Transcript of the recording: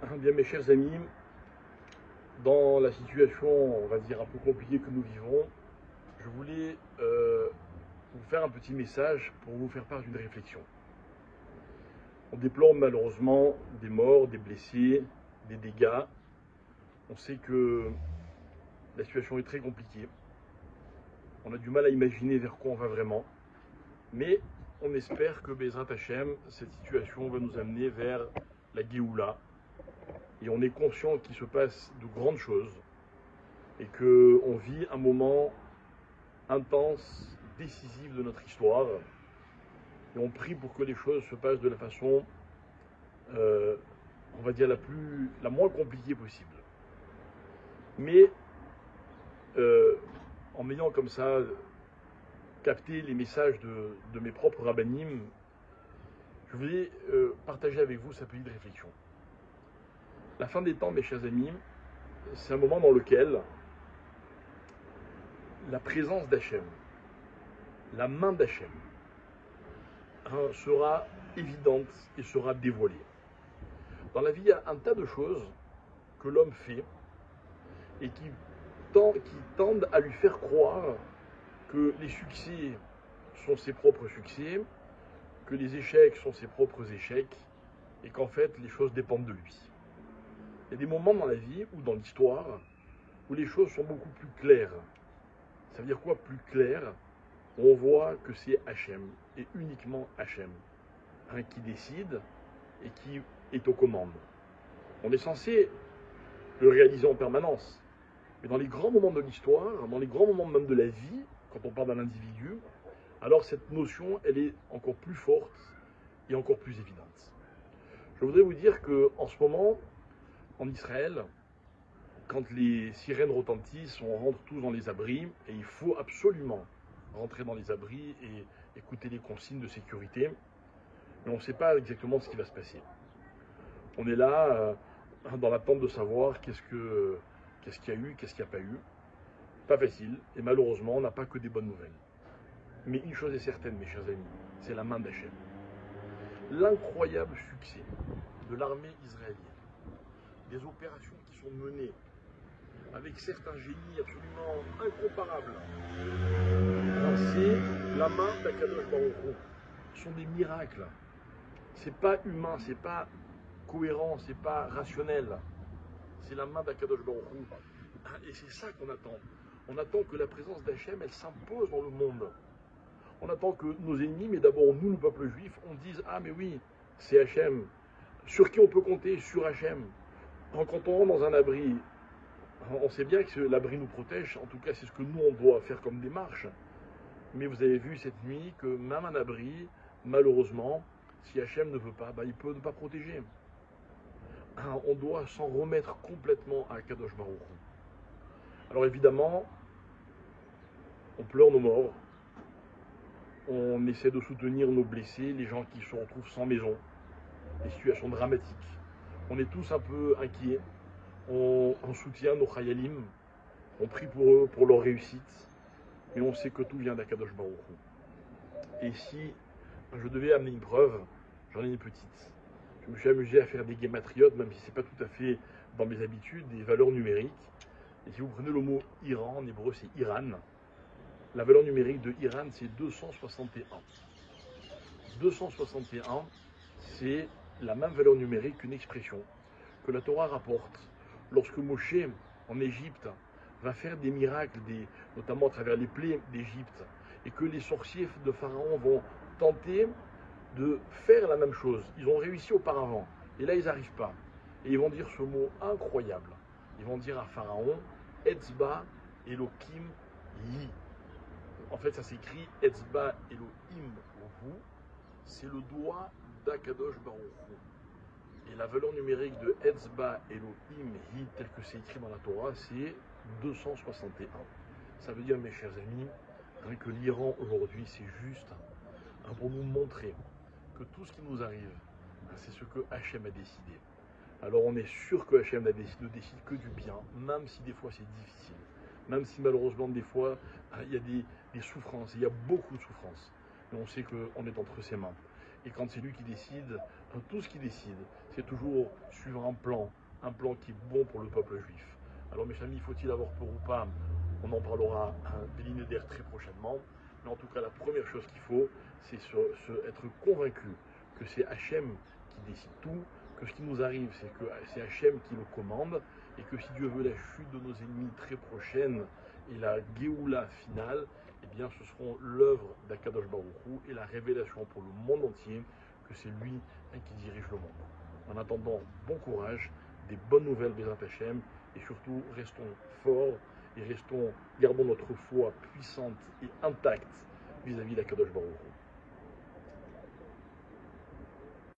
Bien, mes chers amis, dans la situation, on va dire, un peu compliquée que nous vivons, je voulais vous faire un petit message pour vous faire part d'une réflexion. On déplore malheureusement des morts, des blessés, des dégâts. On sait que la situation est très compliquée. On a du mal à imaginer vers quoi on va vraiment. Mais on espère que Bezrat Hashem, cette situation va nous amener vers la Géoula. Et on est conscient qu'il se passe de grandes choses et qu'on vit un moment intense, décisif de notre histoire. Et on prie pour que les choses se passent de la façon, on va dire, la moins compliquée possible. Mais en ayant comme ça capté les messages de mes propres rabbinim, je voulais partager avec vous cette petite réflexion. La fin des temps, mes chers amis, c'est un moment dans lequel la présence d'Hachem, la main d'Hachem, sera évidente et sera dévoilée. Dans la vie, il y a un tas de choses que l'homme fait et qui tendent à lui faire croire que les succès sont ses propres succès, que les échecs sont ses propres échecs, et qu'en fait, les choses dépendent de lui. Il y a des moments dans la vie ou dans l'histoire où les choses sont beaucoup plus claires. Ça veut dire quoi, plus clair? On voit que c'est Hachem, et uniquement Hachem, qui décide et qui est aux commandes. On est censé le réaliser en permanence. Mais dans les grands moments de l'histoire, dans les grands moments même de la vie, quand on parle d'un individu, alors cette notion, elle est encore plus forte et encore plus évidente. Je voudrais vous dire qu'en ce moment, en Israël, quand les sirènes retentissent, on rentre tous dans les abris, et il faut absolument rentrer dans les abris et écouter les consignes de sécurité, mais on ne sait pas exactement ce qui va se passer. On est là, dans l'attente de savoir qu'est-ce qu'il y a eu, qu'est-ce qu'il n'y a pas eu. Pas facile, et malheureusement, on n'a pas que des bonnes nouvelles. Mais une chose est certaine, mes chers amis, c'est la main d'Hachem. L'incroyable succès de l'armée israélienne, des opérations qui sont menées avec certains génies absolument incomparables, c'est la main d'Akadosh Baruch Hu. Ce sont des miracles. C'est pas humain, c'est pas cohérent, c'est pas rationnel. C'est la main d'Akadosh Baruch Hu. Et c'est ça qu'on attend. On attend que la présence d'Hachem, elle s'impose dans le monde. On attend que nos ennemis, mais d'abord nous, le peuple juif, on dise: ah mais oui, c'est Hachem. Sur qui on peut compter? Sur Hachem. Quand on rentre dans un abri, on sait bien que l'abri nous protège, en tout cas c'est ce que nous on doit faire comme démarche. Mais vous avez vu cette nuit que même un abri, malheureusement, si Hachem ne veut pas, il peut ne pas protéger. On doit s'en remettre complètement à Kadosh Baruch Hu. Alors évidemment, on pleure nos morts, on essaie de soutenir nos blessés, les gens qui se retrouvent sans maison, des situations dramatiques. On est tous un peu inquiets, on soutient nos chayalim, on prie pour eux, pour leur réussite, mais on sait que tout vient d'Akadosh Baruch Hu. Et si je devais amener une preuve, j'en ai une petite. Je me suis amusé à faire des guématriotes, même si ce n'est pas tout à fait dans mes habitudes, des valeurs numériques. Et si vous prenez le mot Iran, en hébreu c'est Iran, la valeur numérique de Iran c'est 261. 261, c'est la même valeur numérique qu'une expression que la Torah rapporte. Lorsque Moshe, en Égypte, va faire des miracles, notamment à travers les plaies d'Égypte, et que les sorciers de Pharaon vont tenter de faire la même chose. Ils ont réussi auparavant, et là ils n'arrivent pas. Et ils vont dire ce mot incroyable. Ils vont dire à Pharaon: Etzba Elohim Yi. En fait, ça s'écrit Etzba Elohim Hu. C'est le doigt d'Akadosh Baruch Hu. Et la valeur numérique de Etzba Elohim Hi, tel que c'est écrit dans la Torah, c'est 261. Ça veut dire, mes chers amis, que l'Iran aujourd'hui, c'est juste pour nous montrer que tout ce qui nous arrive, c'est ce que Hachem a décidé. Alors on est sûr que Hachem ne décide que du bien, même si des fois c'est difficile, même si malheureusement des fois il y a des souffrances, il y a beaucoup de souffrances, mais on sait qu'on est entre ses mains. Et quand c'est lui qui décide, tout ce qu'il décide, c'est c'est toujours suivre un plan qui est bon pour le peuple juif. Alors mes amis, faut-il avoir peur ou pas? On en parlera des lignes d'air très prochainement. Mais en tout cas, la première chose qu'il faut, c'est être convaincu que c'est Hachem qui décide tout, que ce qui nous arrive, c'est que c'est Hachem qui le commande, et que si Dieu veut la chute de nos ennemis très prochaine et la Géoula finale, eh bien ce seront l'œuvre d'Akadosh Baruch Hu et la révélation pour le monde entier que c'est lui qui dirige le monde. En attendant, bon courage, des bonnes nouvelles des Hachem, et surtout restons forts et gardons notre foi puissante et intacte vis-à-vis d'Akadosh Baruch Hu.